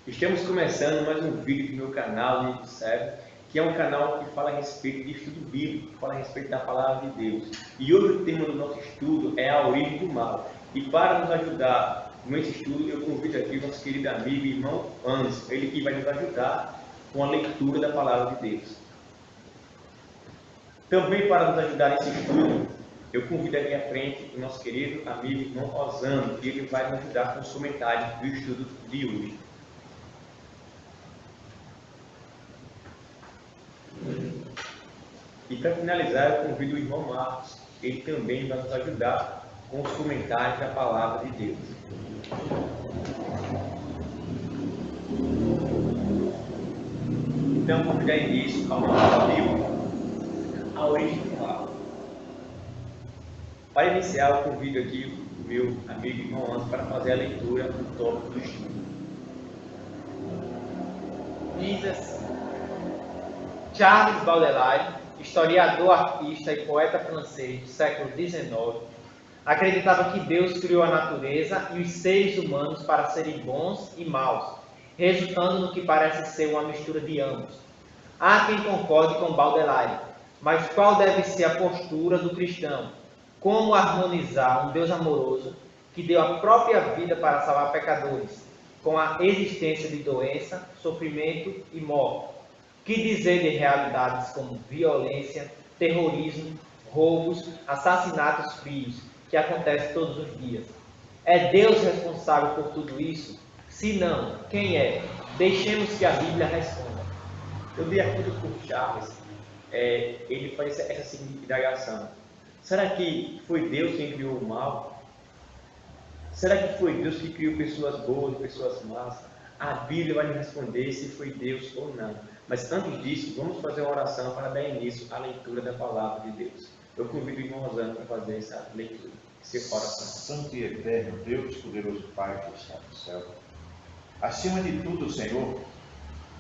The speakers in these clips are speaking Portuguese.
Estamos começando mais um vídeo do meu canal de Servo, que é um canal que fala a respeito de estudo bíblico, que fala a respeito da palavra de Deus. E hoje o tema do nosso estudo é a origem do mal. E para nos ajudar nesse estudo, eu convido aqui o nosso querido amigo e irmão Anderson, ele que vai nos ajudar com a leitura da palavra de Deus. Também para nos ajudar nesse estudo, eu convido aqui à frente o nosso querido amigo e irmão Osando, que ele vai nos ajudar com os comentários do estudo de hoje. E para finalizar, eu convido o irmão Marcos, ele também vai nos ajudar com os comentários da palavra de Deus. Então, vamos dar início ao nosso livro, A Origem do Mal. Para iniciar, eu convido aqui o meu amigo e irmão Anderson para fazer a leitura do tópico do estudo. Diz assim: Charles Baudelaire, historiador, artista e poeta francês do século XIX, acreditava que Deus criou a natureza e os seres humanos para serem bons e maus, resultando no que parece ser uma mistura de ambos. Há quem concorde com Baudelaire, mas qual deve ser a postura do cristão? Como harmonizar um Deus amoroso que deu a própria vida para salvar pecadores, com a existência de doença, sofrimento e morte? Que dizer de realidades como violência, terrorismo, roubos, assassinatos frios, que acontecem todos os dias? É Deus responsável por tudo isso? Se não, quem é? Deixemos que a Bíblia responda. Eu, de acordo com Charles, ele faz essa seguinte indagação: será que foi Deus quem criou o mal? Será que foi Deus que criou pessoas boas e pessoas más? A Bíblia vai nos responder se foi Deus ou não. Mas antes disso, vamos fazer uma oração para dar início à leitura da palavra de Deus. Eu convido o irmão Rosano para fazer essa leitura, essa oração. Santo e eterno Deus, poderoso Pai que está no céu, acima de tudo, Senhor,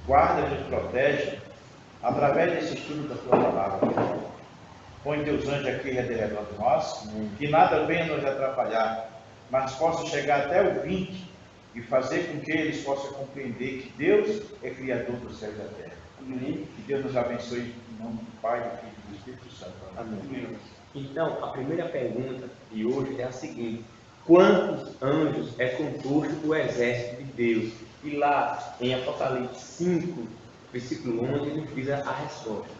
guarda e nos protege através desse estudo da Tua palavra. Põe Teus anjos aqui ao redor de nós, que nada venha nos atrapalhar, mas possa chegar até o 20 e fazer com que eles possam compreender que Deus é Criador do céu e da terra. Amém. Que Deus nos abençoe em nome do Pai, do Filho e do Espírito Santo. Amém. Então, a primeira pergunta de hoje é a seguinte: quantos anjos é composto o exército de Deus? E lá em Apocalipse 5, versículo 11, ele diz a resposta.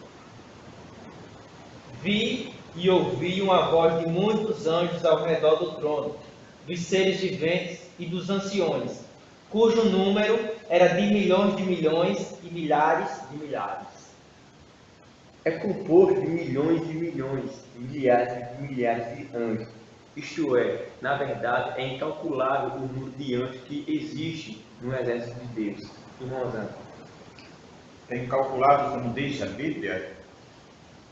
Vi e ouvi uma voz de muitos anjos ao redor do trono, dos seres viventes e dos anciões, cujo número era de milhões e milhares de milhares. É composto de milhões de milhões, milhares de milhares de anjos. Isto é, na verdade, é incalculável o número de anjos que existe no exército de Deus. Irmão Osando. É incalculável, como diz a Bíblia,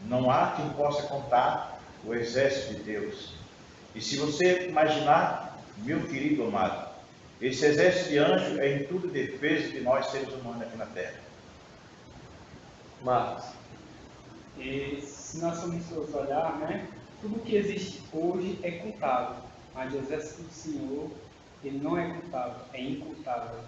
não há quem possa contar o exército de Deus. E se você imaginar, meu querido amado, esse exército de anjos é em tudo defesa de nós seres humanos aqui na Terra. Marcos. E se nós formos olhar, né, tudo que existe hoje é contável, mas o exército do Senhor, ele não é contável, é incontável.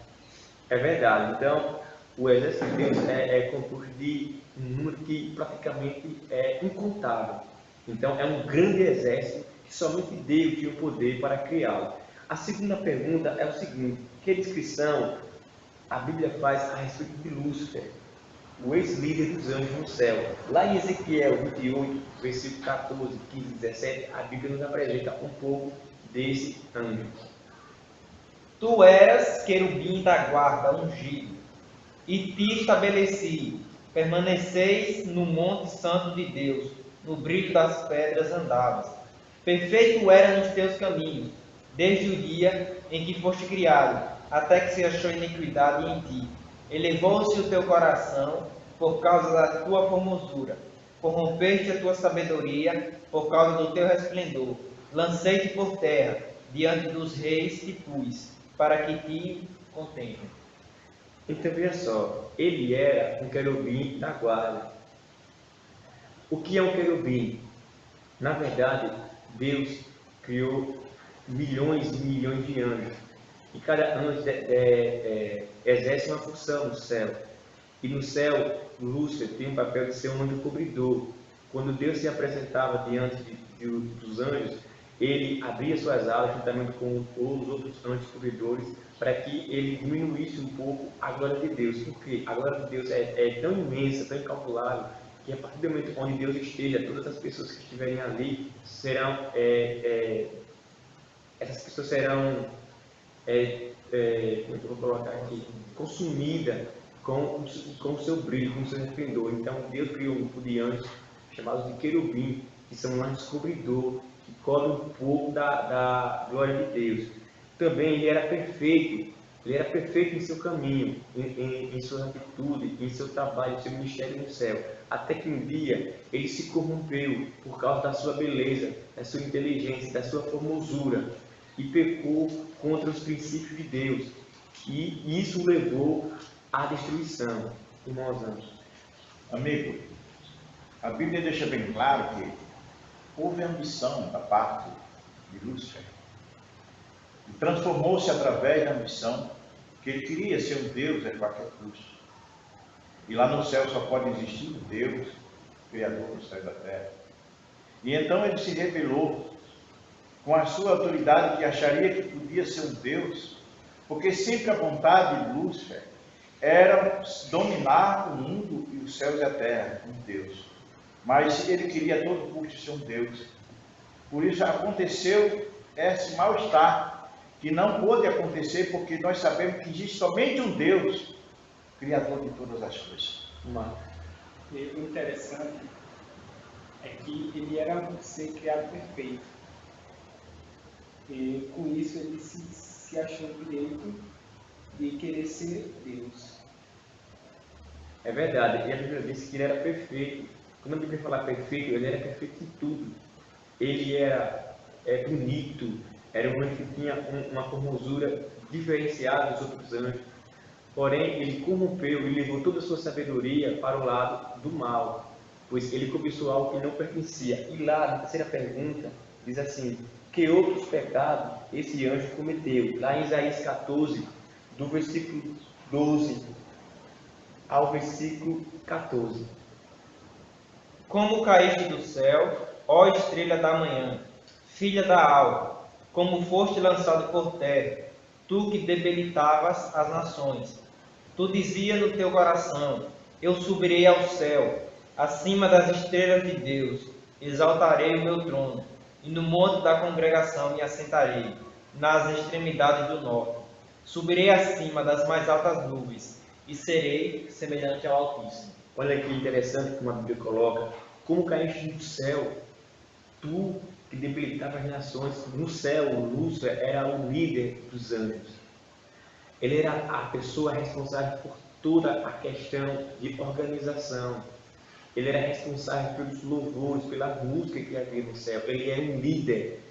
É verdade. Então, o exército de Deus é composto de um número que praticamente é incontável. Então, é um grande exército que somente Deus tinha o poder para criá-lo. A segunda pergunta é o seguinte: que descrição a Bíblia faz a respeito de Lúcifer, o ex-líder dos anjos no céu? Lá em Ezequiel 28, versículo 14, 15 e 17, a Bíblia nos apresenta um pouco desse anjo. Tu eras querubim da guarda ungido, e te estabeleci, permaneceis no monte santo de Deus, no brilho das pedras andavas. Perfeito era nos teus caminhos, desde o dia em que foste criado, até que se achou iniquidade em ti. Elevou-se o teu coração por causa da tua formosura. Corrompeste a tua sabedoria por causa do teu resplendor. Lancei-te por terra, diante dos reis te pus, para que te contemplem. Então veja só, ele era um querubim da guarda. O que é um querubim? Na verdade, Deus criou milhões e milhões de anjos. E cada anjo exerce uma função no céu. E no céu, Lúcifer tem o papel de ser um anjo cobridor. Quando Deus se apresentava diante dos anjos, ele abria suas alas juntamente com os outros anjos cobridores para que ele diminuísse um pouco a glória de Deus. Porque a glória de Deus é tão imensa, tão incalculável, que a partir do momento onde Deus esteja, todas as pessoas que estiverem ali serão, essas pessoas serão, como é que eu vou colocar aqui, consumidas com o seu brilho, com o seu resplendor. Então Deus criou um grupo de anjos chamados de querubim, que são anjos cobridor, que cobrem um pouco da glória de Deus. Também ele era perfeito em seu caminho, em suas atitudes, em seu trabalho, em seu ministério no céu. Até que um dia ele se corrompeu por causa da sua beleza, da sua inteligência, da sua formosura, e pecou contra os princípios de Deus. E isso levou à destruição. Irmãos anjos. Amigo, a Bíblia deixa bem claro que houve ambição da parte de Lúcifer. E transformou-se através da ambição que ele queria ser um Deus a qualquer custo. E lá no céu só pode existir um Deus, Criador do céu e da terra. E então ele se rebelou com a sua autoridade, que acharia que podia ser um Deus, porque sempre a vontade de Lúcifer era dominar o mundo e os céus e a terra, um Deus. Mas ele queria a todo custo ser um Deus. Por isso aconteceu esse mal-estar, que não pôde acontecer, porque nós sabemos que existe somente um Deus, Criador de todas as coisas. E o interessante é que ele era um ser criado perfeito. E com isso ele se achou direito de querer ser Deus. É verdade, e a Bíblia diz que ele era perfeito. Quando a Bíblia fala perfeito, ele era perfeito em tudo. Ele era bonito, era um anjo que tinha uma formosura diferenciada dos outros anjos. Porém, ele corrompeu e levou toda a sua sabedoria para o lado do mal, pois ele cobiçou algo que não pertencia. E lá, na terceira pergunta, diz assim: que outros pecados esse anjo cometeu? Lá em Isaías 14, do versículo 12 ao versículo 14. Como caíste do céu, ó estrela da manhã, filha da alva, como foste lançado por terra, tu que debilitavas as nações. Tu dizias no teu coração: eu subirei ao céu, acima das estrelas de Deus, exaltarei o meu trono, e no monte da congregação me assentarei, nas extremidades do norte. Subirei acima das mais altas nuvens, e serei semelhante ao Altíssimo. Olha que interessante como a Bíblia coloca: como caíste do céu, tu que debilitava as nações. No céu, Lúcifer era o líder dos anjos. Ele era a pessoa responsável por toda a questão de organização. Ele era responsável pelos louvores, pela música que havia no céu. Ele era um líder.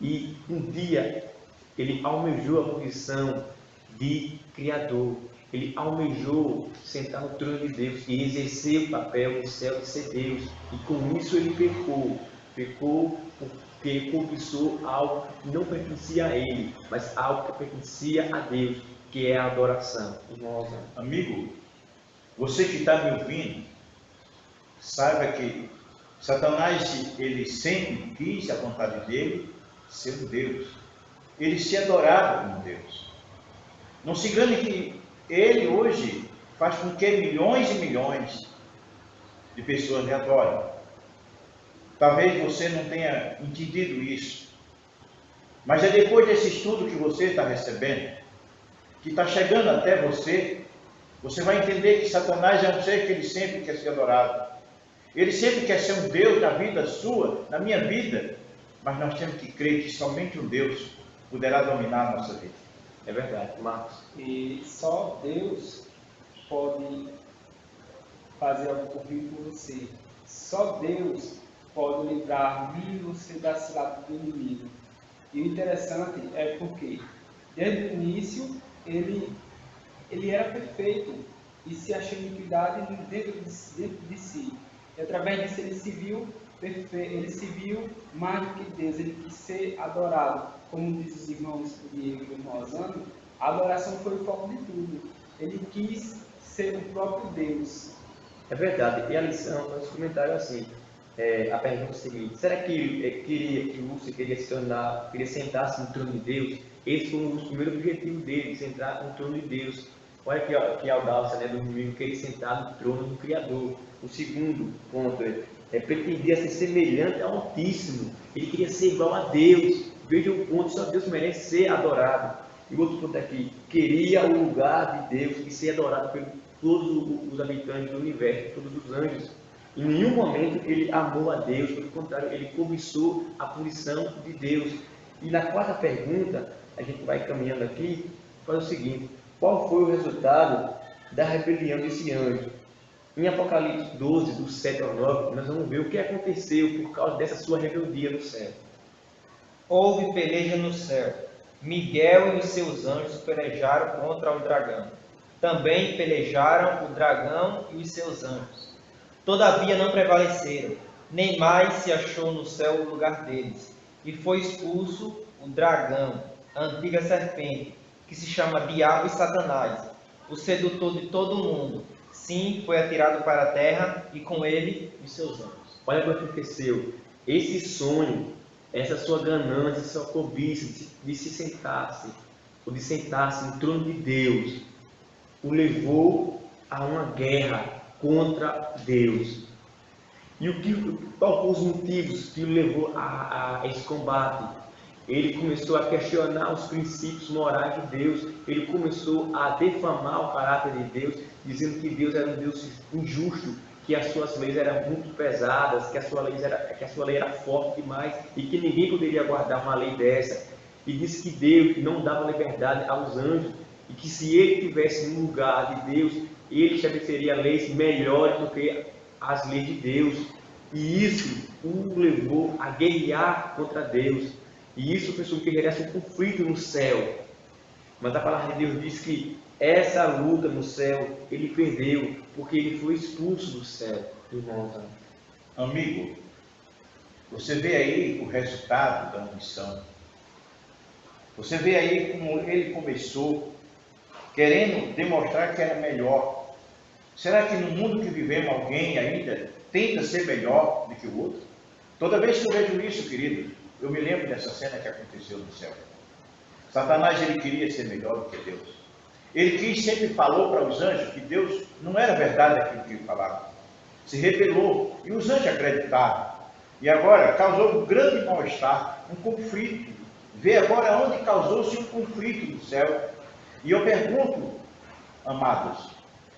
E um dia ele almejou a posição de criador. Ele almejou sentar no trono de Deus e exercer o papel no céu de ser Deus. E com isso ele pecou. Pecou porque cobiçou algo que não pertencia a ele, mas algo que pertencia a Deus, que é a adoração. Irmãos, amigo, você que está me ouvindo, saiba que Satanás, ele sempre quis a vontade dele ser um Deus. Ele se adorava como Deus. Não se engane que ele hoje faz com que milhões e milhões de pessoas lhe adorem. Talvez você não tenha entendido isso, mas é depois desse estudo que você está recebendo, que está chegando até você, você vai entender que Satanás é um ser que ele sempre quer ser adorado. Ele sempre quer ser um Deus na vida sua, na minha vida, mas nós temos que crer que somente um Deus poderá dominar a nossa vida. é verdade, Marcos. E só Deus pode fazer algo por mim e por você. Só Deus pode livrar mim e você da cilada do inimigo. E o interessante é porque, desde o início, ele era perfeito e se achou iniquidade dentro de si. E através disso ele se viu perfeito, ele se viu mais do que Deus, ele quis ser adorado. Como diz os irmãos Diego e o irmão Osano, a adoração foi o foco de tudo. Ele quis ser o próprio Deus. É verdade. E a lição, nosso comentário é assim, a pergunta é a seguinte: será que ele queria que Lúcifer queria sentar-se no trono de Deus? Esse foi o primeiro objetivo dele, sentar no trono de Deus. Olha que audácia, né, do inimigo, querer sentar no trono do Criador. O segundo ponto pretendia ser semelhante ao Altíssimo. Ele queria ser igual a Deus. Veja o ponto, só Deus merece ser adorado. E o outro ponto aqui, queria o lugar de Deus e ser adorado por todos os habitantes do universo, todos os anjos. Em nenhum momento ele amou a Deus, pelo contrário, ele cobiçou a punição de Deus. E na quarta pergunta, a gente vai caminhando aqui, faz o seguinte: qual foi o resultado da rebelião desse anjo? Em Apocalipse 12, do 7 ao 9, nós vamos ver o que aconteceu por causa dessa sua rebeldia no céu. Houve peleja no céu. Miguel e os seus anjos pelejaram contra o dragão. Também pelejaram o dragão e os seus anjos. Todavia não prevaleceram, nem mais se achou no céu o lugar deles. E foi expulso o dragão, a antiga serpente, que se chama Diabo e Satanás, o sedutor de todo o mundo. Sim, foi atirado para a terra, e com ele os seus anjos. Olha o que aconteceu. Esse sonho, essa sua ganância, essa sua cobiça de se sentar-se, ou de sentar-se no trono de Deus, o levou a uma guerra contra Deus. E qual foram os motivos que o levou a esse combate? Ele começou a questionar os princípios morais de Deus. Ele começou a defamar o caráter de Deus, dizendo que Deus era um Deus injusto, que as suas leis eram muito pesadas, que a sua lei era forte demais e que ninguém poderia guardar uma lei dessa. E disse que Deus não dava liberdade aos anjos e que se ele estivesse no lugar de Deus, ele estabeleceria leis melhores do que as leis de Deus. E isso o levou a guerrear contra Deus. E isso fez com que gerasse um conflito no céu. Mas a palavra de Deus diz que essa luta no céu ele perdeu, porque ele foi expulso do céu, irmãos. Amigo, você vê aí o resultado da omissão. Você vê aí como ele começou querendo demonstrar que era melhor. Será que no mundo que vivemos alguém ainda tenta ser melhor do que o outro? Toda vez que eu vejo isso, querido, eu me lembro dessa cena que aconteceu no céu. Satanás, ele queria ser melhor do que Deus. Ele sempre falou para os anjos que Deus não era verdade aquilo que ele falava. Se rebelou e os anjos acreditaram. E agora causou um grande mal-estar, um conflito. Vê agora onde causou-se um conflito no céu. E eu pergunto, amados,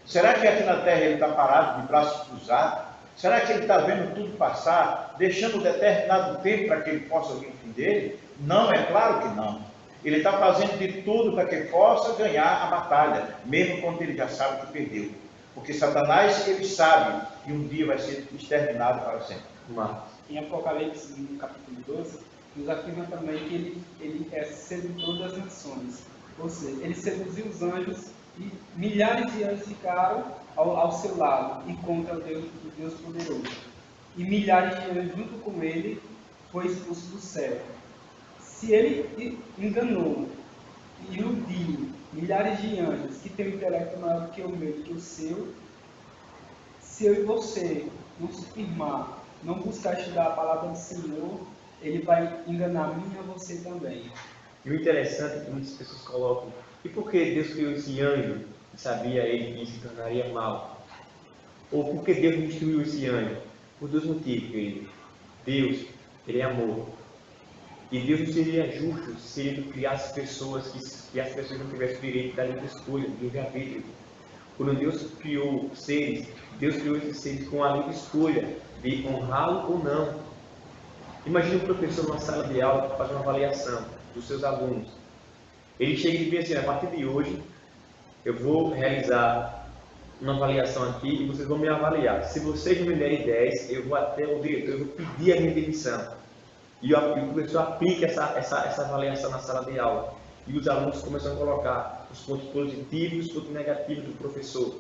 será que aqui na terra ele está parado de braços cruzados? Será que ele está vendo tudo passar, deixando um determinado tempo para que ele possa vir o fim dele? Não, é claro que não. Ele está fazendo de tudo para que possa ganhar a batalha, mesmo quando ele já sabe que perdeu. Porque Satanás, ele sabe que um dia vai ser exterminado para sempre. Em Apocalipse, no capítulo 12, nos afirma também que ele é sedutor das nações. Ou seja, ele seduziu os anjos e milhares de anjos ficaram ao seu lado e contra o Deus poderoso. E milhares de anjos junto com ele foi expulso do céu. Se ele enganou, iludiu milhares de anjos que têm um intelecto maior do que o meu, do que o seu, se eu e você não se firmar, não buscar estudar a palavra do Senhor, ele vai enganar a mim e a você também. E o interessante é que muitas pessoas colocam: e por que Deus criou esse anjo e sabia ele que se tornaria mal? Ou por que Deus destruiu esse anjo? Por dois motivos, querido. Deus, ele é amor. E Deus não seria justo se ele criasse pessoas que as pessoas não tivessem o direito da livre escolha, do livre-arbítrio. Quando Deus criou seres, Deus criou esses seres com a livre escolha de honrá-lo ou não. Imagine um professor numa sala de aula que faz uma avaliação dos seus alunos. Ele chega e diz assim: a partir de hoje eu vou realizar uma avaliação aqui e vocês vão me avaliar. Se vocês não me derem 10, eu vou até o diretor, eu vou pedir a minha demissão. E o professor aplica essa avaliação na sala de aula. E os alunos começam a colocar os pontos positivos e os pontos negativos do professor.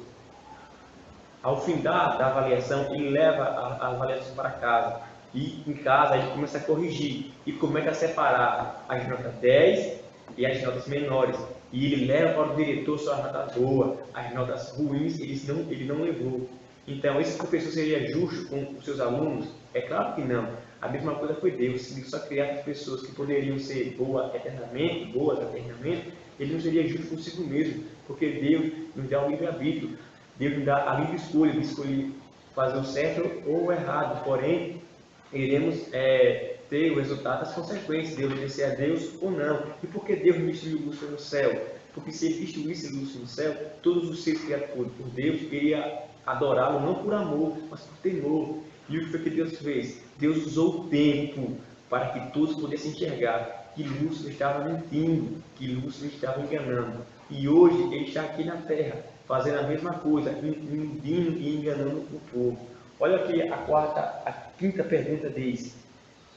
Ao fim da avaliação, ele leva a avaliação para casa. E em casa ele começa a corrigir e começa a separar as notas 10 e as notas menores. E ele leva para o diretor só as notas boas, as notas ruins ele não levou. Então, esse professor seria justo com os seus alunos? É claro que não. A mesma coisa foi Deus. Se Deus só criasse pessoas que poderiam ser boas eternamente, ele não seria justo consigo mesmo, porque Deus nos dá o livre-arbítrio. Deus nos dá a livre escolha de escolher fazer o certo ou o errado. Porém, iremos ter o resultado das consequências de obedecer a Deus ou não. E por que Deus não destruiu Lúcifer no céu? Porque se ele destruísse Lúcifer no céu, todos os seres criados por Deus iriam adorá-lo não por amor, mas por temor. E o que foi que Deus fez? Deus usou o tempo para que todos pudessem enxergar que Lúcifer estava mentindo, que Lúcifer estava enganando. E hoje ele está aqui na terra, fazendo a mesma coisa, iludindo e enganando o povo. Olha aqui a quinta pergunta diz: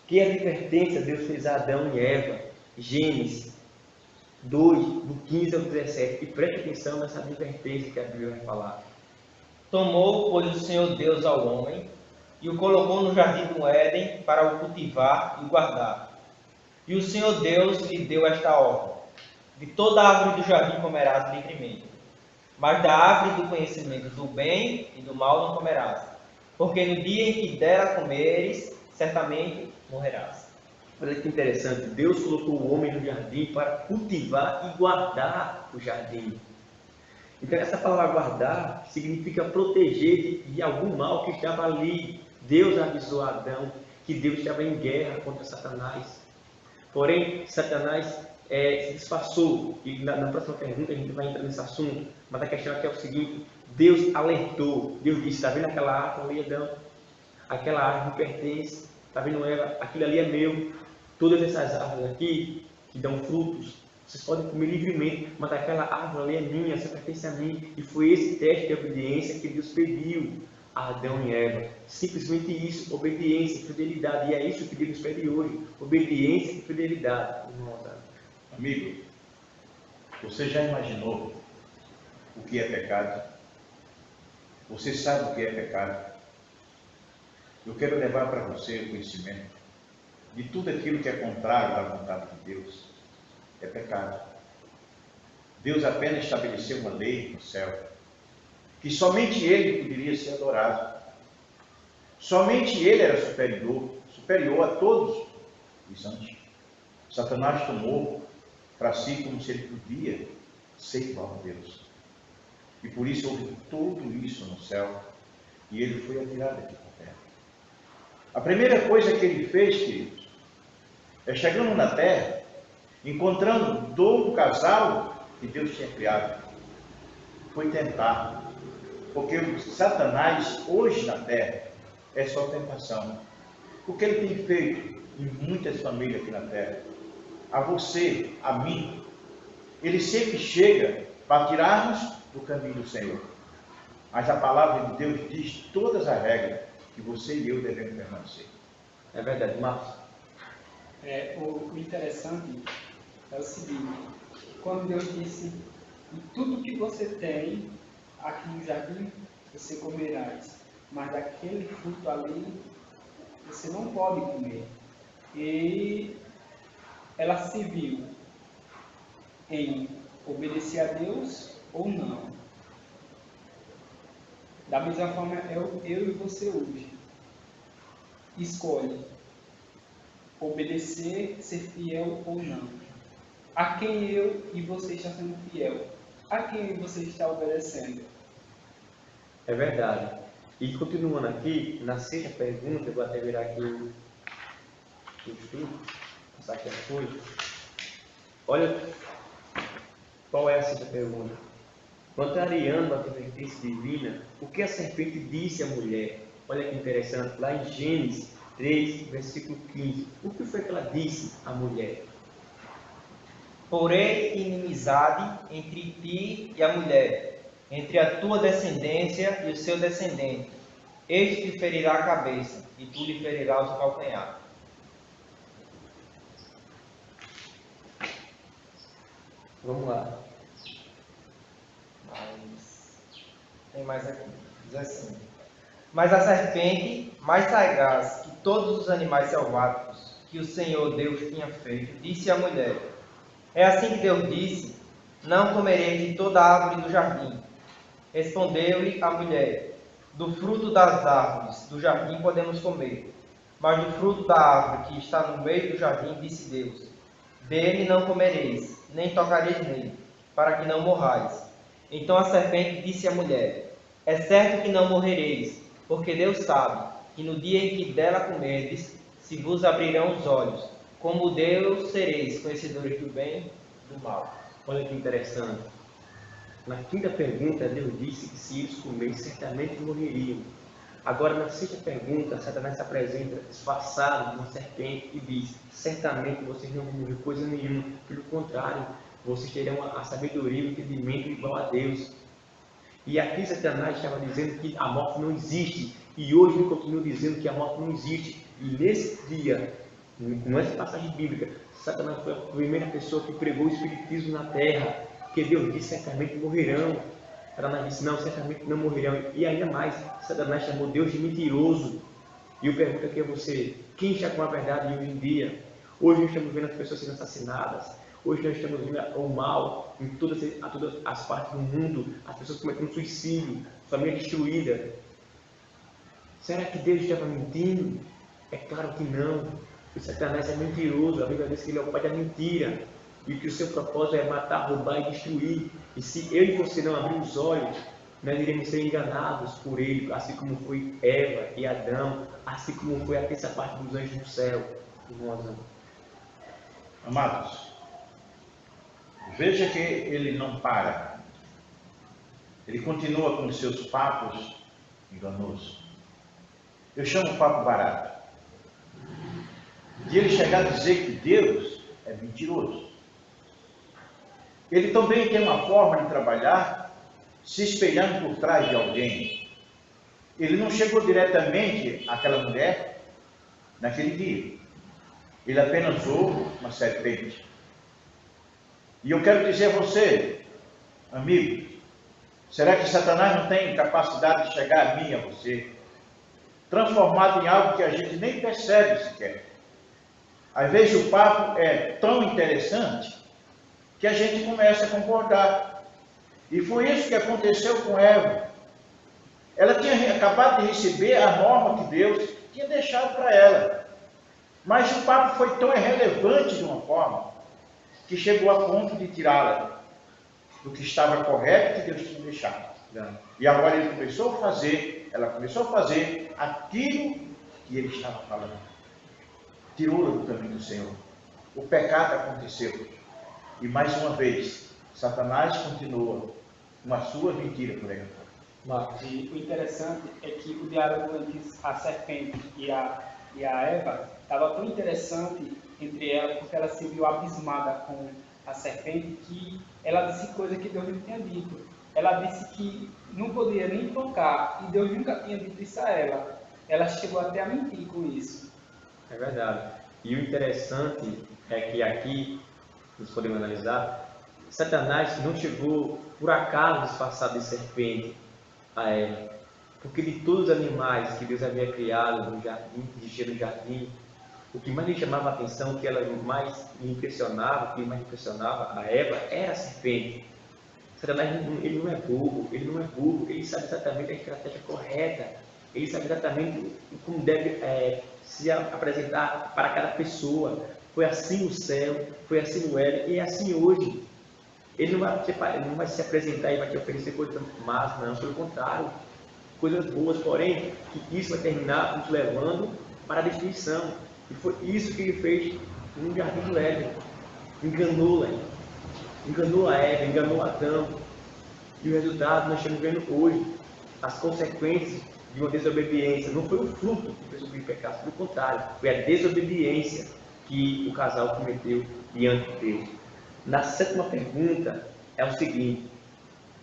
que advertência Deus fez a Adão e Eva? Gênesis 2, do 15 ao 17. E preste atenção nessa advertência que a Bíblia vai falar. Tomou, pois, o Senhor Deus ao homem e o colocou no jardim do Éden para o cultivar e guardar. E o Senhor Deus lhe deu esta ordem: de toda árvore do jardim comerás livremente, mas da árvore do conhecimento do bem e do mal não comerás, porque no dia em que der a comeres, certamente morrerás. Olha que interessante, Deus colocou o homem no jardim para cultivar e guardar o jardim. Então essa palavra guardar significa proteger de algum mal que estava ali. Deus avisou a Adão que Deus estava em guerra contra Satanás. Porém, Satanás se disfarçou. E na próxima pergunta a gente vai entrar nesse assunto. Mas a questão aqui é o seguinte: Deus alertou. Deus disse: está vendo aquela árvore ali, Adão? Aquela árvore me pertence. Está vendo ela? Aquilo ali é meu. Todas essas árvores aqui que dão frutos, vocês podem comer livremente, mas aquela árvore ali é minha, você pertence a mim. E foi esse teste de obediência que Deus pediu a Adão e Eva. Simplesmente isso, obediência e fidelidade. E é isso que Deus pede hoje: obediência e fidelidade. Amigo, você já imaginou o que é pecado? Você sabe o que é pecado? Eu quero levar para você o conhecimento de tudo aquilo que é contrário à vontade de Deus. É pecado. Deus apenas estabeleceu uma lei no céu, que somente Ele poderia ser adorado. Somente Ele era superior a todos os anjos. Satanás tomou para si como se ele podia ser igual a Deus. E por isso houve tudo isso no céu, e ele foi atirado aqui para a terra. A primeira coisa que ele fez, queridos, é chegando na terra, encontrando do casal que Deus tinha criado, foi tentar. Porque o Satanás, hoje na terra, é só tentação. O que ele tem feito em muitas famílias aqui na terra, a você, a mim, ele sempre chega para tirar-nos do caminho do Senhor. Mas a palavra de Deus diz todas as regras que você e eu devemos permanecer. É verdade, Marcos? O interessante é o seguinte: quando Deus disse, em tudo que você tem aqui no jardim, você comerás, mas daquele fruto ali, você não pode comer. E ela se viu em obedecer a Deus ou não. Da mesma forma, eu e você hoje escolhe obedecer, ser fiel ou não. A quem eu e você está sendo fiel? A quem você está obedecendo? É verdade. E continuando aqui, na sexta pergunta, eu vou até virar aqui o estudo, passar aqui a folha. Olha qual é a sexta pergunta. Contrariando a advertência divina, o que a serpente disse à mulher? Olha que interessante, lá em Gênesis 3, versículo 15. O que foi que ela disse à mulher? Porém, inimizade entre ti e a mulher, entre a tua descendência e o seu descendente. Este te ferirá a cabeça, e tu lhe ferirás o calcanhar. Vamos lá. Tem mais aqui. Diz assim: mas a serpente, mais sagaz que todos os animais selváticos que o Senhor Deus tinha feito, disse à mulher: é assim que Deus disse: não comereis de toda a árvore do jardim. Respondeu-lhe a mulher: do fruto das árvores do jardim podemos comer, mas do fruto da árvore que está no meio do jardim, disse Deus: dele não comereis, nem tocareis nele, para que não morrais. Então a serpente disse à mulher: é certo que não morrereis, porque Deus sabe que no dia em que dela comerdes, se vos abrirão os olhos, como Deus sereis conhecedores do bem e do mal. Olha que interessante. Na quinta pergunta, Deus disse que se eles comessem, certamente morreriam. Agora, na sexta pergunta, Satanás se apresenta disfarçado de uma serpente e diz: certamente vocês não vão morrer coisa nenhuma, pelo contrário, vocês terão a sabedoria e o entendimento igual a Deus. E aqui Satanás estava dizendo que a morte não existe, e hoje ele continua dizendo que a morte não existe. E nesse dia, nessa passagem bíblica, Satanás foi a primeira pessoa que pregou o espiritismo na terra, que Deus disse: certamente morrerão. Satanás disse: não, certamente não morrerão. E ainda mais, Satanás chamou Deus de mentiroso. E eu pergunto aqui a você: quem está com a verdade hoje em dia? Hoje nós estamos vendo as pessoas sendo assassinadas. Hoje nós estamos vendo o mal em todas as partes do mundo. As pessoas cometendo suicídio, família destruída. Será que Deus estava mentindo? É claro que não. O Satanás é mentiroso. A Bíblia diz que ele é o pai da mentira. E que o seu propósito é matar, roubar e destruir. E se eu e você não abrir os olhos, nós iremos ser enganados por ele, assim como foi Eva e Adão, assim como foi a terça parte dos anjos do céu. Amados, veja que ele não para. Ele continua com os seus papos enganosos. Eu chamo papo barato. De ele chegar a dizer que Deus é mentiroso. Ele também tem uma forma de trabalhar se espelhando por trás de alguém. Ele não chegou diretamente àquela mulher naquele dia. Ele apenas usou uma serpente. E eu quero dizer a você, amigo, será que Satanás não tem capacidade de chegar a mim e a você, transformado em algo que a gente nem percebe sequer? Às vezes o papo é tão interessante que a gente começa a concordar. E foi isso que aconteceu com Eva. Ela tinha acabado de receber a norma que Deus tinha deixado para ela. Mas o papo foi tão irrelevante de uma forma que chegou a ponto de tirá-la do que estava correto que Deus tinha deixado. E agora ela começou a fazer aquilo que ele estava falando. Tirou-la do caminho do Senhor. O pecado aconteceu. E mais uma vez, Satanás continua com a sua mentira por aí. E o interessante é que o diálogo entre a serpente e a Eva estava tão interessante entre elas, porque ela se viu abismada com a serpente, que ela disse coisa que Deus não tinha dito. Ela disse que não poderia nem tocar, e Deus nunca tinha dito isso a ela. Ela chegou até a mentir com isso. É verdade. E o interessante é que aqui, nós podemos analisar, Satanás não chegou por acaso disfarçado de serpente a Eva, porque de todos os animais que Deus havia criado no jardim, que existia no jardim, o que mais lhe chamava a atenção, o que ela mais lhe impressionava, o que mais impressionava a Eva era a serpente. Satanás ele não é burro, ele sabe exatamente a estratégia correta, ele sabe exatamente como deve se apresentar para cada pessoa. Foi assim no céu, foi assim no Éden e é assim hoje. Ele não vai se apresentar e vai te oferecer coisas más, não, pelo contrário, coisas boas, porém, que isso vai terminar nos levando para a destruição. E foi isso que ele fez no jardim do Éden. Enganou a Eva, enganou Adão. E o resultado nós estamos vendo hoje, as consequências de uma desobediência. Não foi o fruto que fez o pecado, pelo contrário, foi a desobediência que o casal cometeu diante de Deus. Na sétima pergunta é o seguinte: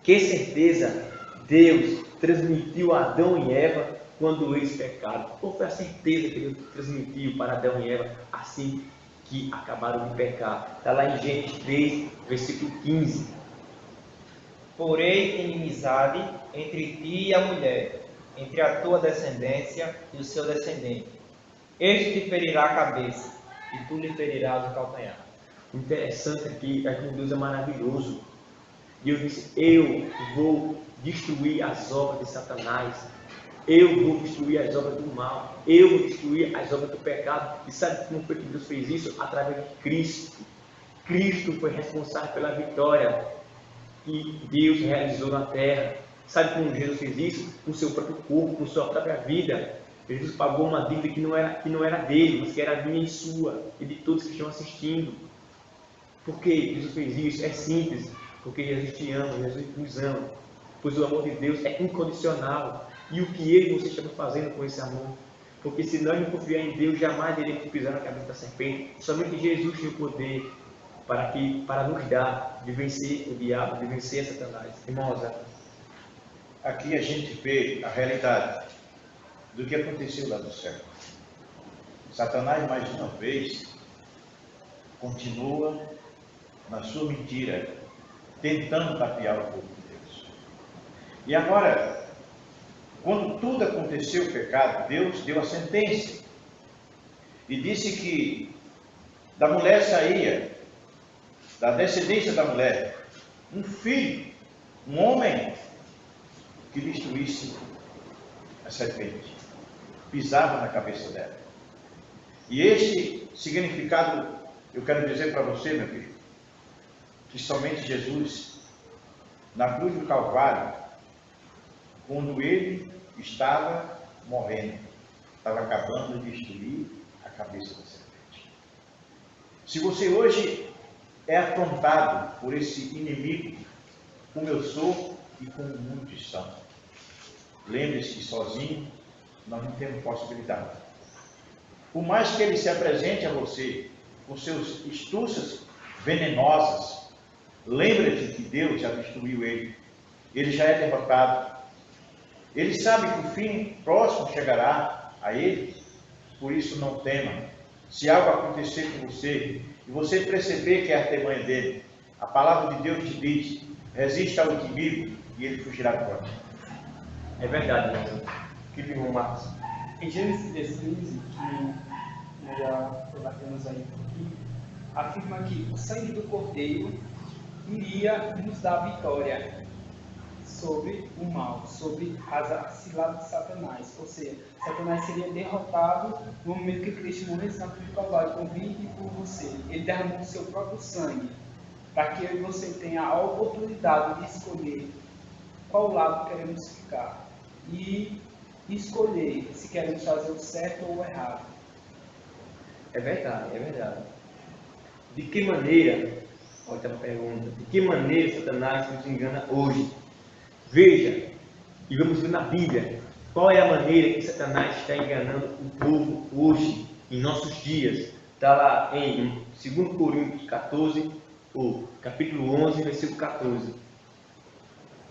que certeza Deus transmitiu a Adão e Eva quando eles pecaram? Qual foi a certeza que Deus transmitiu para Adão e Eva assim que acabaram de pecar? Está lá em Gênesis 3, versículo 15. Porém, inimizade entre ti e a mulher, entre a tua descendência e o seu descendente. Este te ferirá a cabeça, e tu lhe ferirás o calcanhar. O interessante aqui é que Deus é maravilhoso. E eu disse, eu vou destruir as obras de Satanás. Eu vou destruir as obras do mal. Eu vou destruir as obras do pecado. E sabe como foi que Deus fez isso? Através de Cristo. Cristo foi responsável pela vitória que Deus realizou na terra. Sabe como Jesus fez isso? Com o seu próprio corpo, com sua própria vida. Jesus pagou uma dívida que não era dele, mas que era minha e sua, e de todos que estão assistindo. Por que Jesus fez isso? É simples. Porque Jesus te ama, Jesus nos ama. Pois o amor de Deus é incondicional. E o que eu e você estamos fazendo com esse amor? Porque se nós não confiar em Deus, jamais iremos pisar na cabeça da serpente. Somente Jesus tem o poder para nos dar de vencer o diabo, de vencer Satanás. Irmãos, Aqui a gente vê a realidade do que aconteceu lá do céu. Satanás, mais uma vez, continua na sua mentira, tentando tapear o povo de Deus. E agora, quando tudo aconteceu, o pecado, Deus deu a sentença e disse que da mulher saía, da descendência da mulher, um filho, um homem que destruísse a serpente, pisava na cabeça dela. E este significado, eu quero dizer para você, meu filho, que somente Jesus, na cruz do Calvário, quando ele estava morrendo, estava acabando de destruir a cabeça da serpente. Se você hoje é afrontado por esse inimigo, como eu sou e como muitos estão, lembre-se que sozinho nós não temos possibilidade. Por mais que ele se apresente a você com seus astúcias venenosas, lembre-se que Deus já destruiu ele. Ele já é derrotado. Ele sabe que o fim próximo chegará a ele. Por isso não tema. Se algo acontecer com você e você perceber que é a artimanha dele, a palavra de Deus te diz: resista ao inimigo e ele fugirá de você. é verdade, irmão. Que irmão Marcos? Em Gênesis 15, que nós já debatemos aí um pouquinho, afirma que o sangue do Cordeiro iria nos dar vitória sobre o mal, sobre as ciladas de Satanás. Ou seja, Satanás seria derrotado no momento que Cristo morresse na cruz do Calvário por mim e por você. Ele derramou o seu próprio sangue para que eu e você tenha a oportunidade de escolher qual lado queremos ficar e escolher se queremos fazer o certo ou o errado. É verdade, é verdade. De que maneira, olha uma pergunta, de que maneira Satanás nos engana hoje? Veja, e vamos ver na Bíblia, qual é a maneira que Satanás está enganando o povo hoje, em nossos dias. Está lá em 2 Coríntios 14, ou capítulo 11, versículo 14.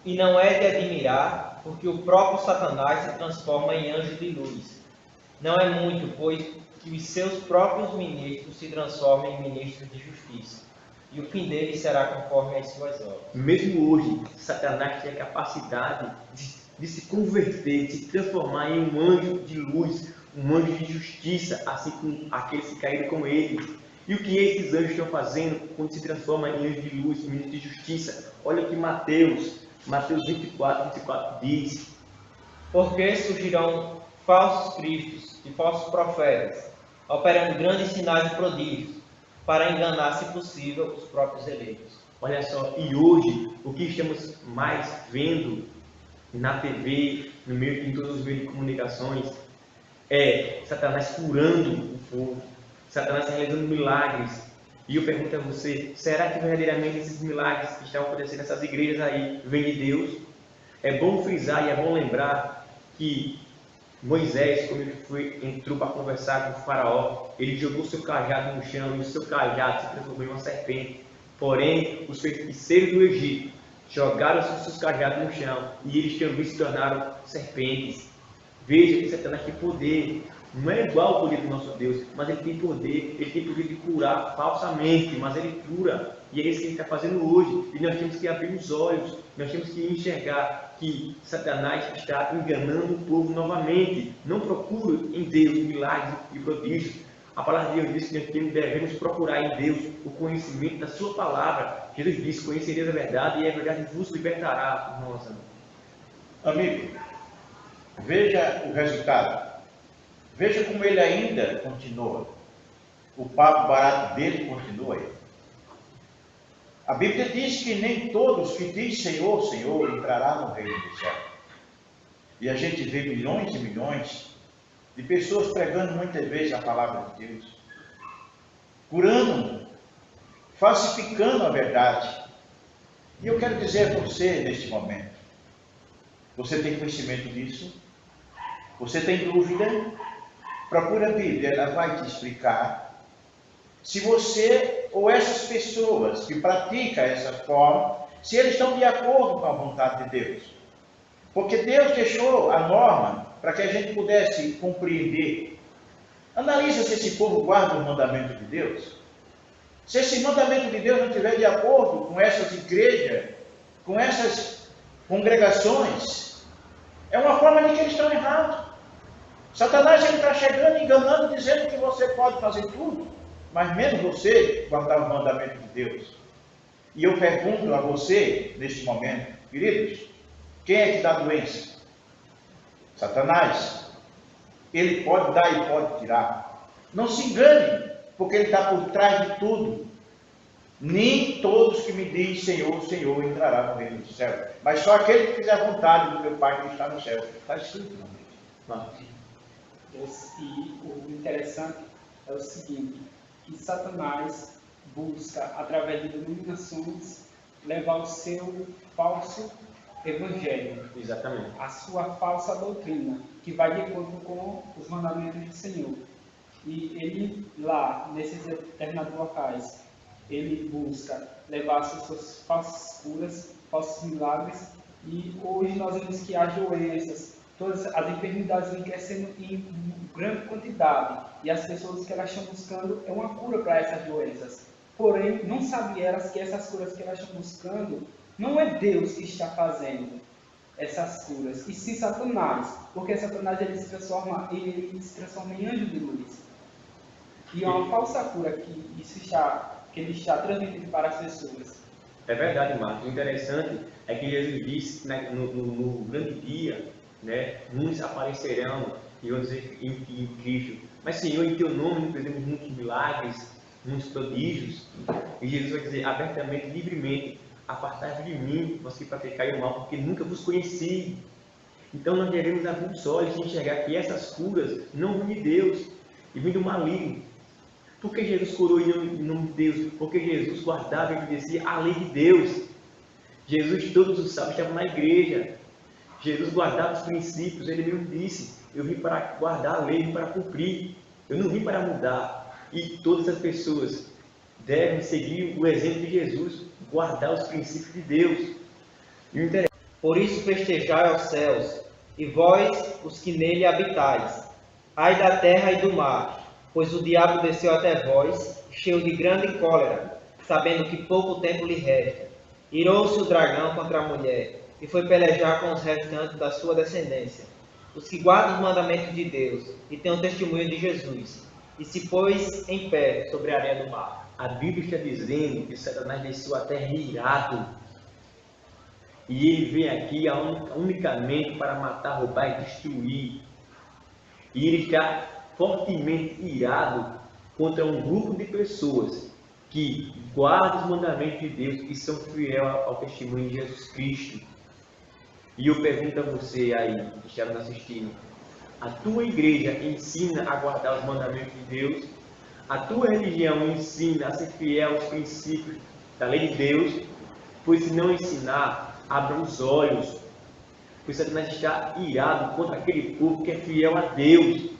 E não é de admirar, porque o próprio Satanás se transforma em anjo de luz. Não é muito, pois que os seus próprios ministros se transformem em ministros de justiça, e o fim deles será conforme as suas obras. Mesmo hoje, Satanás tem a capacidade de se converter, de se transformar em um anjo de luz, um anjo de justiça, assim como aqueles que caíram com ele. E o que esses anjos estão fazendo quando se transformam em anjo de luz, em anjo de justiça? Olha o que Mateus 24 diz: Porque surgirão falsos cristos e falsos profetas, operando grandes sinais e prodígios, para enganar, se possível, os próprios eleitos. Olha só, e hoje o que estamos mais vendo na TV, em todos os meios de comunicações, é Satanás curando o povo, Satanás realizando milagres. E eu pergunto a você, será que verdadeiramente esses milagres que estão acontecendo nessas igrejas aí vêm de Deus? É bom frisar e é bom lembrar que Moisés, quando ele entrou para conversar com o faraó, ele jogou seu cajado no chão e o seu cajado se transformou em uma serpente. Porém, os feiticeiros do Egito jogaram seus cajados no chão e eles também se tornaram serpentes. Veja que Satanás tem poder. Não é igual ao poder do nosso Deus, mas ele tem poder de curar falsamente, mas ele cura. E é isso que ele está fazendo hoje. E nós temos que abrir os olhos, nós temos que enxergar que Satanás está enganando o povo novamente. Não procure em Deus milagres e prodígios. A palavra de Deus diz que nós devemos procurar em Deus o conhecimento da sua palavra. Jesus disse: conhecereis a verdade e a verdade vos libertará, irmãos. Amigo, veja o resultado. Veja como ele ainda continua. O papo barato dele continua aí. A Bíblia diz que nem todos que diz Senhor, Senhor, entrará no reino do céu. E a gente vê milhões e milhões de pessoas pregando muitas vezes a palavra de Deus, curando, falsificando a verdade. E eu quero dizer a você neste momento, você tem conhecimento disso? Você tem dúvida? Procura a Bíblia, ela vai te explicar. Se você ou essas pessoas que praticam essa forma, se eles estão de acordo com a vontade de Deus. Porque Deus deixou a norma para que a gente pudesse compreender. Analisa se esse povo guarda o mandamento de Deus. Se esse mandamento de Deus não estiver de acordo com essas igrejas, com essas congregações, é uma forma de que eles estão errados. Satanás está chegando, enganando, dizendo que você pode fazer tudo, mas menos você guardar o mandamento de Deus. E eu pergunto a você, neste momento, queridos, quem é que dá doença? Satanás. Ele pode dar e pode tirar. Não se engane, porque ele está por trás de tudo. Nem todos que me dizem Senhor, Senhor entrará no reino do céu, mas só aquele que fizer a vontade do meu Pai que está no céu. Está escrito, não? E o interessante é o seguinte, que Satanás busca, através de denominações, levar o seu falso evangelho. Exatamente. A sua falsa doutrina, que vai de acordo com os mandamentos do Senhor. E ele, lá, nesses determinados locais, ele busca levar as suas falsas curas, falsos milagres, e hoje nós vemos que as doenças, todas as enfermidades vêm crescendo em grande quantidade, e as pessoas que elas estão buscando é uma cura para essas doenças. Porém, não sabem elas que essas curas que elas estão buscando, não é Deus que está fazendo essas curas, e sim Satanás, porque Satanás ele se transforma em anjo de luz. E é uma falsa cura que ele está transmitindo para as pessoas. É verdade, Marcos. O interessante é que Jesus disse, né, no grande dia, né, muitos aparecerão e vão dizer em Cristo: mas Senhor, em teu nome nós fizemos muitos milagres, muitos prodígios. E Jesus vai dizer abertamente, livremente: apartai-vos de mim, vós que praticai o mal, porque nunca vos conheci. Então nós devemos abrir os olhos e enxergar que essas curas não vêm de Deus, e vêm do maligno. Por que Jesus curou em nome de Deus? Porque Jesus guardava e obedecia a lei de Deus. Jesus, todos os sábados, estava na igreja. Jesus guardava os princípios. Ele mesmo disse: eu vim para guardar a lei, vim para cumprir. Eu não vim para mudar. E todas as pessoas devem seguir o exemplo de Jesus, guardar os princípios de Deus. Por isso festejai aos céus, e vós, os que nele habitais. Ai da terra e do mar, pois o diabo desceu até vós, cheio de grande cólera, sabendo que pouco tempo lhe resta. Irou-se o dragão contra a mulher, e foi pelejar com os restantes da sua descendência, os que guardam os mandamentos de Deus, e têm o testemunho de Jesus, e se pôs em pé sobre a areia do mar. A Bíblia está dizendo que Satanás desceu a terra irado. E ele vem aqui unicamente para matar, roubar e destruir. E ele está fortemente irado contra um grupo de pessoas que guardam os mandamentos de Deus e são fiéis ao testemunho de Jesus Cristo. E eu pergunto a você aí, que está nos assistindo: a tua igreja ensina a guardar os mandamentos de Deus? A tua religião ensina a ser fiel aos princípios da lei de Deus? Pois se não ensinar, abra os olhos, pois Satanás está irado contra aquele povo que é fiel a Deus.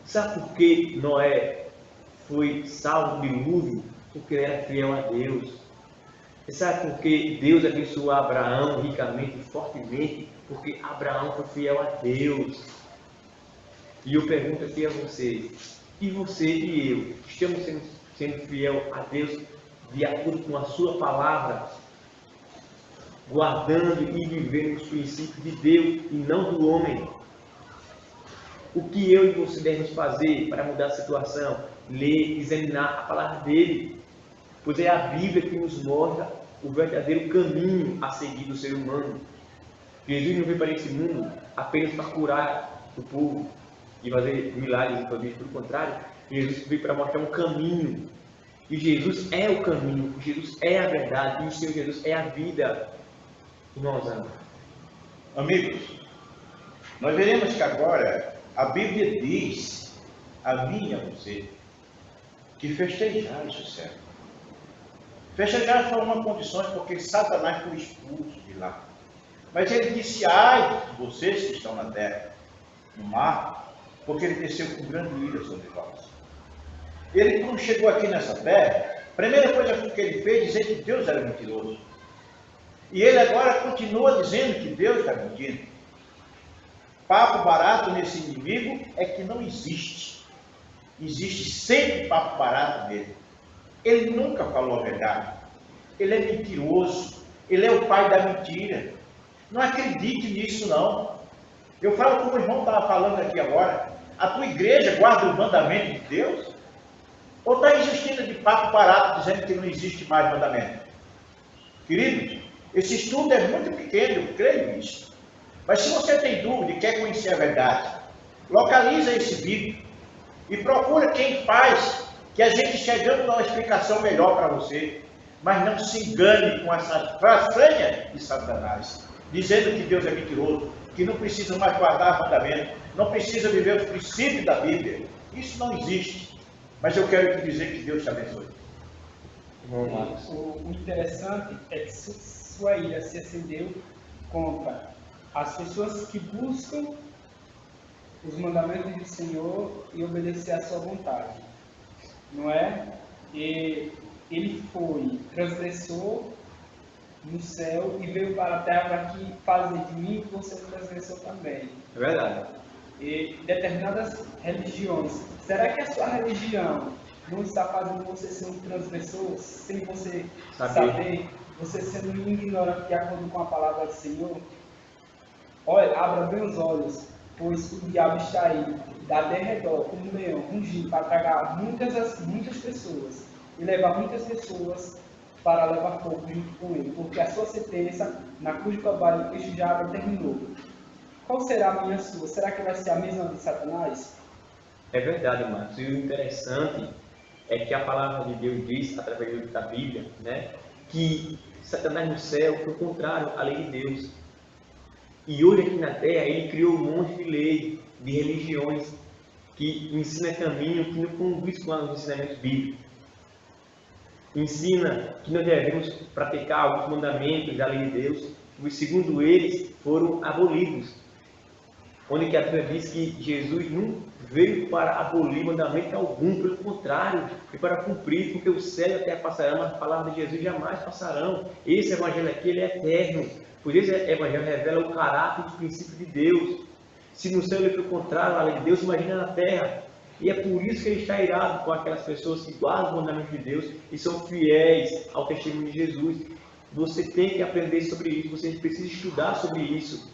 Sabe por que Noé foi salvo do dilúvio? Porque ele era fiel a Deus. E sabe por que Deus abençoou Abraão ricamente e fortemente? Porque Abraão foi fiel a Deus. E eu pergunto aqui a você: e você e eu, estamos sendo fiel a Deus de acordo com a sua palavra, guardando e vivendo os princípios de Deus e não do homem. O que eu e você devemos fazer para mudar a situação? Ler, examinar a palavra dele, pois é a Bíblia que nos mostra o verdadeiro caminho a seguir do ser humano. Jesus não veio para esse mundo apenas para curar o povo e fazer milagres e poderes, pelo contrário, Jesus veio para mostrar um caminho. E Jesus é o caminho, Jesus é a verdade, e o Senhor Jesus é a vida. Irmãos, amigos, nós veremos que agora a Bíblia diz a mim e a você que festejais o céu. Festejar foi uma condição porque Satanás foi expulso de lá. Mas ele disse, ai de vocês que estão na terra, no mar, porque ele desceu com grande ira sobre vós. Ele, quando chegou aqui nessa terra, a primeira coisa que ele fez, dizer que Deus era mentiroso. E ele agora continua dizendo que Deus está mentindo. Papo barato nesse inimigo é que não existe. Existe sempre papo barato nele. Ele nunca falou a verdade. Ele é mentiroso. Ele é o pai da mentira. Não acredite nisso, não. Eu falo como o irmão estava falando aqui agora. A tua igreja guarda o mandamento de Deus? Ou está insistindo de papo barato, dizendo que não existe mais mandamento? Queridos, esse estudo é muito pequeno, eu creio nisso. Mas se você tem dúvida e quer conhecer a verdade, localiza esse vídeo e procura quem faz, que a gente chegando a uma explicação melhor para você. Mas não se engane com essa façanha de Satanás, dizendo que Deus é mentiroso, que não precisa mais guardar mandamento, não precisa viver os princípios da Bíblia. Isso não existe. Mas eu quero te dizer que Deus te abençoe. O interessante é que sua ira se acendeu contra as pessoas que buscam os mandamentos do Senhor e obedecer à sua vontade, não é? E ele foi transgressor no céu e veio para a terra para que fazer de mim que você transgressou também. é verdade. E determinadas religiões, será que a sua religião não está fazendo você ser um transgressor sem você saber, você sendo um ignorante de acordo com a palavra do Senhor? Olha, abra bem os olhos, pois o diabo está aí, da derredor, como um leão, rugindo para tragar muitas pessoas e levar muitas pessoas para levar fogo junto com ele, porque a sua sentença na cruz do Calvário Cristo já terminou. Qual será a minha sua? Será que vai ser a mesma de Satanás? É verdade, Marcos. E o interessante é que a palavra de Deus diz, através da Bíblia, né, que Satanás no céu foi contrário à lei de Deus. E hoje aqui na terra ele criou um monte de lei, de religiões, que ensina caminho que não condiz com os ensinamentos bíblicos. Ensina que nós devemos praticar alguns mandamentos da lei de Deus, pois segundo eles foram abolidos. Onde que a Bíblia diz que Jesus não veio para abolir mandamento algum, pelo contrário, veio para cumprir, porque o céu e a terra passarão, mas a palavra de Jesus jamais passarão. Esse evangelho aqui ele é eterno, pois esse evangelho revela o caráter e os princípios de Deus. Se no céu ele foi contrário à lei de Deus, imagina na terra. E é por isso que ele está irado com aquelas pessoas que guardam os mandamentos de Deus e são fiéis ao testemunho de Jesus. Você tem que aprender sobre isso, você precisa estudar sobre isso.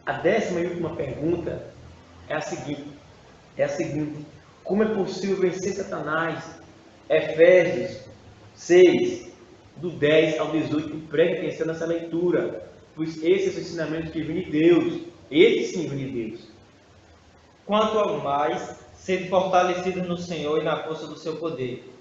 A 10ª e última pergunta é a seguinte: como é possível vencer Satanás? Efésios 6, do 10 ao 18, preste atenção nessa leitura, pois esses são ensinamentos que vêm de Deus, esses sim vêm de Deus. Quanto ao mais, sede fortalecidos no Senhor e na força do seu poder,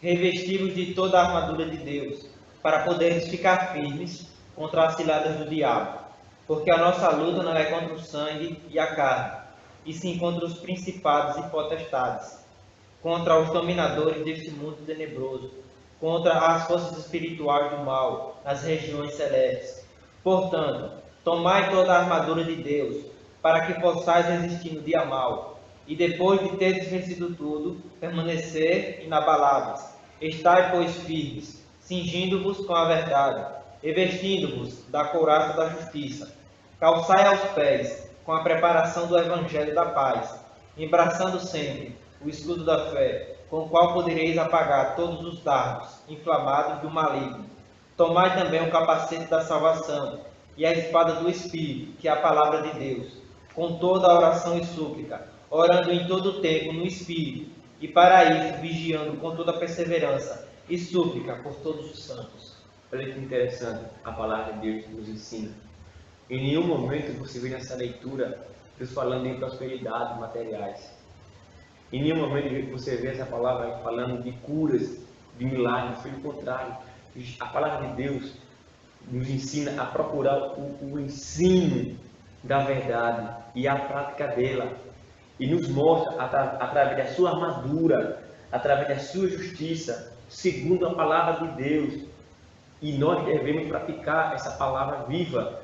revestivos de toda a armadura de Deus, para poderes ficar firmes contra as ciladas do diabo. Porque a nossa luta não é contra o sangue e a carne, e sim contra os principados e potestades, contra os dominadores deste mundo tenebroso, contra as forças espirituais do mal nas regiões celestes. Portanto, tomai toda a armadura de Deus, para que possais resistir no dia mau, e depois de teres vencido tudo, permanecer inabaláveis. Estai, pois, firmes, cingindo-vos com a verdade, revestindo-vos da couraça da justiça, calçai aos pés com a preparação do evangelho da paz, embraçando sempre o escudo da fé, com o qual podereis apagar todos os dardos inflamados do maligno. Tomai também o capacete da salvação e a espada do Espírito, que é a palavra de Deus, com toda a oração e súplica, orando em todo o tempo no Espírito, e para isso vigiando com toda perseverança e súplica por todos os santos. Olha que interessante, a palavra de Deus nos ensina. Em nenhum momento você vê nessa leitura Deus falando em prosperidade materiais. Em nenhum momento você vê essa palavra falando de curas, de milagres. Pelo contrário, a palavra de Deus nos ensina a procurar o ensino da verdade e a prática dela. E nos mostra, através da sua armadura, através da sua justiça, segundo a palavra de Deus. E nós devemos praticar essa palavra viva.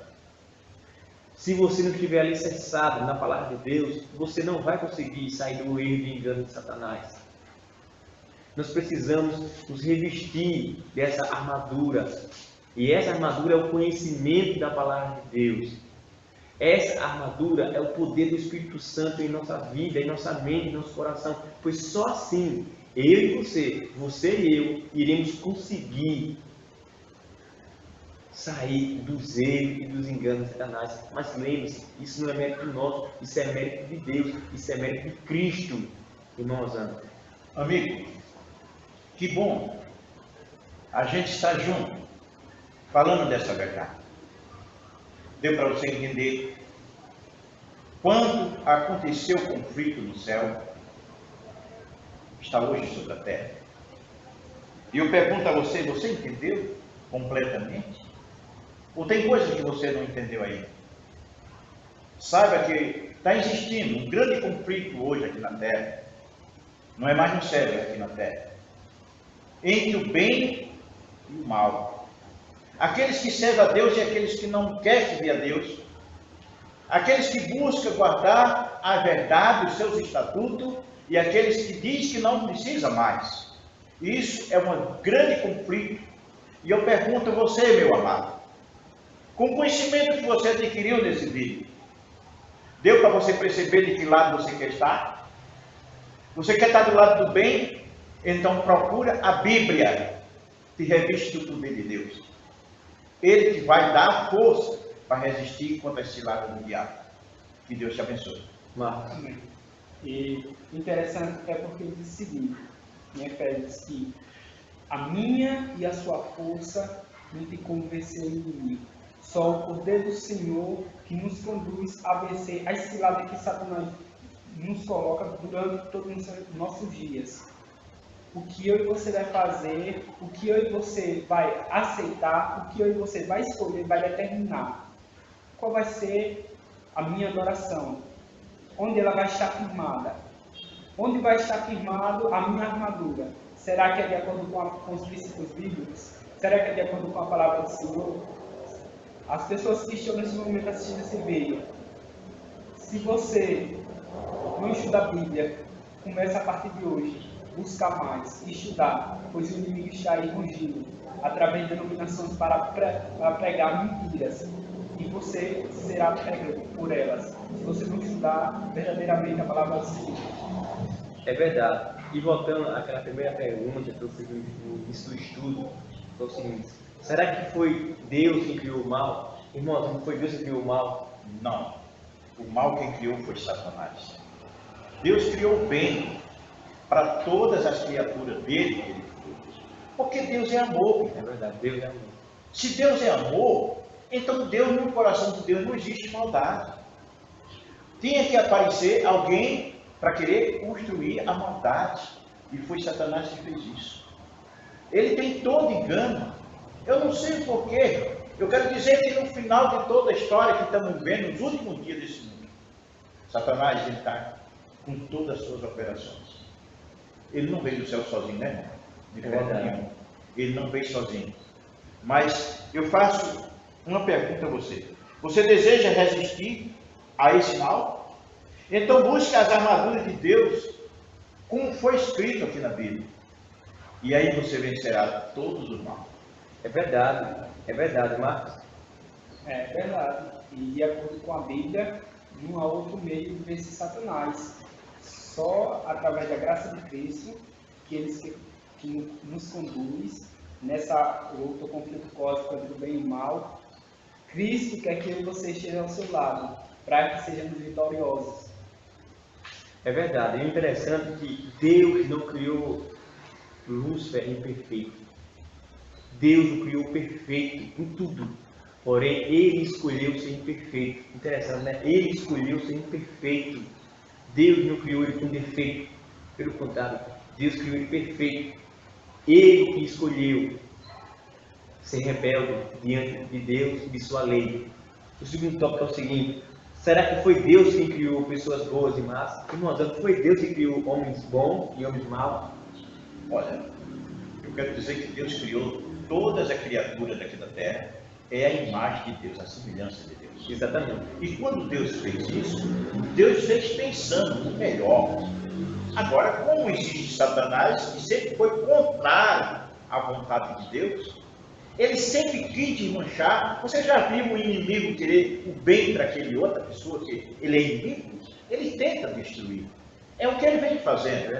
Se você não estiver alicerçado na palavra de Deus, você não vai conseguir sair do erro e engano de Satanás. Nós precisamos nos revestir dessa armadura. E essa armadura é o conhecimento da palavra de Deus. Essa armadura é o poder do Espírito Santo em nossa vida, em nossa mente, em nosso coração. Pois só assim, eu e você e eu, iremos conseguir sair dos erros e dos enganos de Satanás. Mas lembre-se, isso não é mérito nosso, isso é mérito de Deus, isso é mérito de Cristo, irmãos. Amigo, que bom a gente estar junto, falando dessa verdade. Deu para você entender quando aconteceu o conflito no céu, está hoje sobre a terra. E eu pergunto a você, você entendeu completamente? Ou tem coisas que você não entendeu ainda? Saiba que está existindo um grande conflito hoje aqui na terra. Não é mais no céu, é aqui na terra. Entre o bem e o mal. Aqueles que servem a Deus e aqueles que não querem servir a Deus. Aqueles que buscam guardar a verdade, os seus estatutos, e aqueles que dizem que não precisa mais. Isso é um grande conflito. E eu pergunto a você, meu amado, com o conhecimento que você adquiriu nesse vídeo, deu para você perceber de que lado você quer estar? Você quer estar do lado do bem? Então procura a Bíblia, te reviste do poder de Deus. Ele te vai dar força para resistir contra esse lado do diabo. Que Deus te abençoe. Marcos. Amém. E interessante é porque ele diz o seguinte, em Efésios, que a minha e a sua força não te convenceu em inimigo. Só o poder do Senhor que nos conduz a vencer as ciladas que Satanás nos coloca durante todos os nossos dias. O que eu e você vai fazer, o que eu e você vai aceitar, o que eu e você vai escolher, vai determinar qual vai ser a minha adoração, onde ela vai estar firmada, onde vai estar firmado a minha armadura. Será que é de acordo com os princípios bíblicos? Será que é de acordo com a palavra do Senhor? As pessoas que estão nesse momento assistindo esse vídeo, se você não estuda a Bíblia, comece a partir de hoje, buscar mais, estudar, pois o inimigo está aí rugindo, através de denominações para pregar mentiras, e você será pego por elas, se você não estudar verdadeiramente a palavra do Senhor. É verdade. E voltando àquela primeira pergunta que eu fiz no início do estudo, foi o seguinte: será que foi Deus que criou o mal? Irmãos, não foi Deus que criou o mal? Não. O mal quem criou foi Satanás. Deus criou o bem para todas as criaturas dele que ele criou. Porque Deus é amor. É verdade, Deus é amor. Se Deus é amor, então Deus, no coração de Deus não existe maldade. Tinha que aparecer alguém para querer construir a maldade. E foi Satanás que fez isso. Ele tem todo engano. Eu não sei porquê. Eu quero dizer que no final de toda a história que estamos vendo, nos últimos dias desse mundo, Satanás está com todas as suas operações. Ele não veio do céu sozinho, né, irmão? De forma nenhuma. Ele não veio sozinho. Mas eu faço uma pergunta a você. Você deseja resistir a esse mal? Então busque as armaduras de Deus, como foi escrito aqui na Bíblia. E aí você vencerá todos os mal. É verdade, Marcos. É verdade. E de acordo com a Bíblia, não há outro meio de vencer Satanás. Só através da graça de Cristo que nos conduz nessa luta, conflito cósmico entre o bem e o mal. Cristo quer que eu e você esteja ao seu lado, para que sejamos vitoriosos. É verdade. É interessante que Deus não criou Lúcifer imperfeito. Deus o criou perfeito em tudo. Porém, ele escolheu ser imperfeito. Interessante, né? Ele escolheu ser imperfeito. Deus não criou ele com defeito. Pelo contrário, Deus criou ele perfeito. Ele que escolheu ser rebelde diante de Deus e de sua lei. O segundo tópico é o seguinte: será que foi Deus quem criou pessoas boas e más? Irmãos, foi Deus que criou homens bons e homens maus? Olha, eu quero dizer que Deus criou todas as criaturas daqui da terra, é a imagem de Deus, a semelhança de Deus. Exatamente. E quando Deus fez isso, Deus fez pensando no melhor. Agora, como existe Satanás, que sempre foi contrário à vontade de Deus, ele sempre quis desmanchar. Você já viu um inimigo querer o bem para aquele outra pessoa que ele é inimigo? Ele tenta destruir. É o que ele vem fazendo.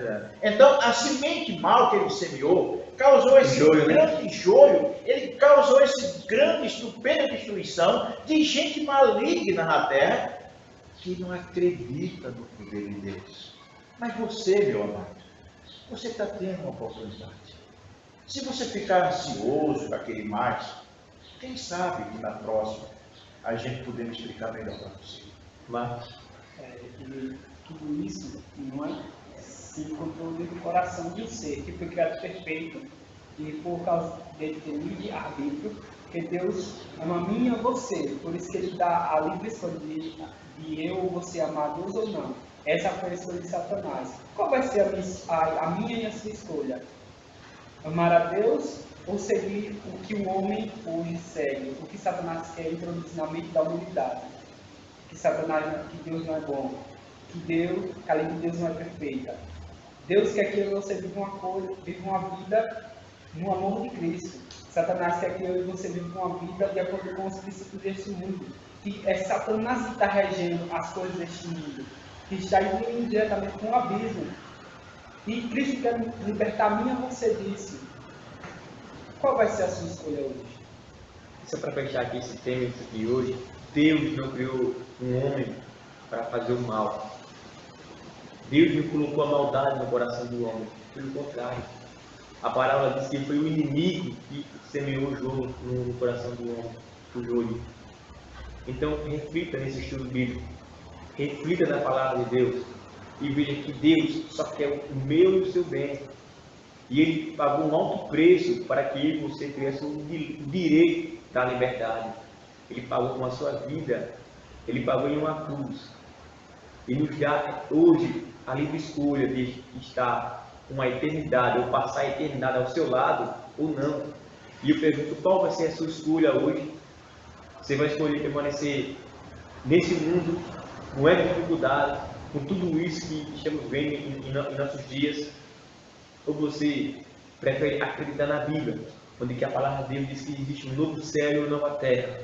Então, a semente mal que ele semeou causou esse grande joio, ele causou esse grande, estupenda destruição de gente maligna na terra que não acredita no poder de Deus. Mas você, meu amado, você está tendo uma oportunidade. Se você ficar ansioso para querer mais, quem sabe que na próxima a gente podemos explicar melhor para você. Mas E tudo isso não é se encontrou dentro do coração de um ser que foi criado perfeito, e por causa dele ter livre-arbítrio, que Deus ama a mim e a você, por isso que ele dá a livre escolha de eu ou você amar Deus ou não. Essa foi a escolha de Satanás. Qual vai ser a minha e a sua escolha? Amar a Deus ou seguir o que o homem hoje segue, o que Satanás quer introduzir na mente da humanidade? Que Deus não é bom, que a lei de Deus não é perfeita. Deus quer que eu e você viva uma vida no amor de Cristo. Satanás quer que eu e você viva uma vida de acordo com os princípios deste mundo. Que é Satanás que está regendo as coisas deste mundo, que está indo diretamente com o abismo. E Cristo quer libertar a mim e a você disso. Qual vai ser a sua escolha hoje? só para fechar aqui esse tema de hoje, Deus não criou um homem para fazer o mal. Deus não colocou a maldade no coração do homem. Pelo contrário, a parábola diz que foi o inimigo que semeou o joio no coração do homem, o joio. Então, reflita nesse estudo bíblico, reflita na palavra de Deus e veja que Deus só quer o meu e o seu bem. E Ele pagou um alto preço para que você tivesse o direito da liberdade. Ele pagou com a sua vida, Ele pagou em uma cruz. E nos dá hoje a livre escolha de estar uma eternidade, ou passar a eternidade ao seu lado, ou não. E eu pergunto, qual vai ser a sua escolha hoje? Você vai escolher permanecer nesse mundo, com essa dificuldade, com tudo isso que estamos vendo em nossos dias? Ou você prefere acreditar na Bíblia, onde que a palavra de Deus diz que existe um novo céu e uma nova terra,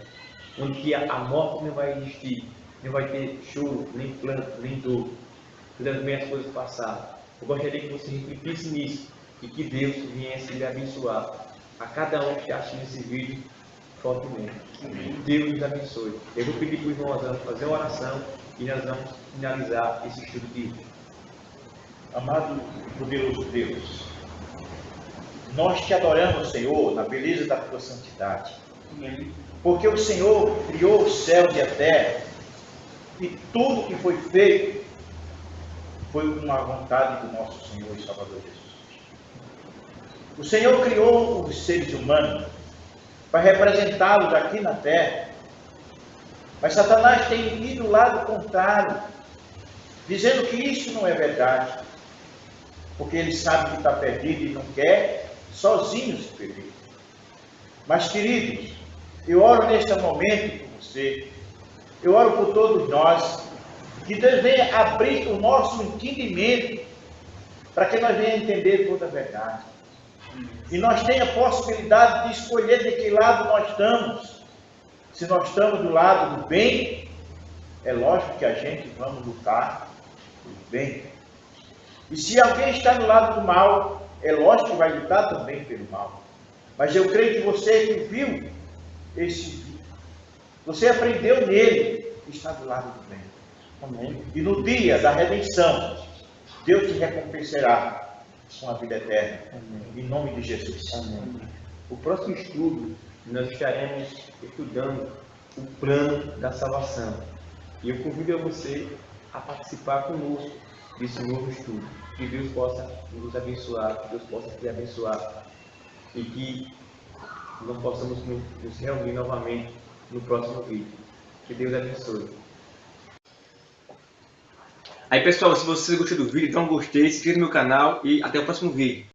onde que a morte não vai existir, não vai ter choro, nem planto, nem dor, cuidando bem as coisas passadas. Eu gostaria que você refletisse nisso e que Deus viesse lhe abençoar a cada um que está assistindo esse vídeo fortemente. Deus nos abençoe. Eu vou pedir para o irmão Osano fazer uma oração e nós vamos finalizar esse estudo de hoje. Amado e poderoso Deus, nós te adoramos, Senhor, na beleza da tua santidade. Porque o Senhor criou os céus e a terra, e tudo que foi feito foi uma vontade do nosso Senhor e Salvador Jesus. O Senhor criou os seres humanos para representá-los aqui na terra, mas Satanás tem ido do lado contrário, dizendo que isso não é verdade, porque ele sabe que está perdido e não quer sozinho se perder. Mas, queridos, eu oro neste momento por você, eu oro por todos nós, que Deus venha abrir o nosso entendimento, para que nós venhamos entender toda a verdade. E nós tenhamos a possibilidade de escolher de que lado nós estamos. Se nós estamos do lado do bem, é lógico que a gente vamos lutar pelo bem. E se alguém está do lado do mal, é lógico que vai lutar também pelo mal. Mas eu creio que você que viu esse vídeo, você aprendeu nele e está do lado do bem. Amém. E no dia da redenção, Deus te recompensará com a vida eterna. Amém. Em nome de Jesus. Amém. O próximo estudo, nós estaremos estudando o plano da salvação. E eu convido a você a participar conosco desse novo estudo. Que Deus possa nos abençoar, que Deus possa te abençoar. E que nós possamos nos reunir novamente no próximo vídeo. Que Deus abençoe. Aí pessoal, se você gostou do vídeo, dá um gostei, se inscreva no meu canal e até o próximo vídeo.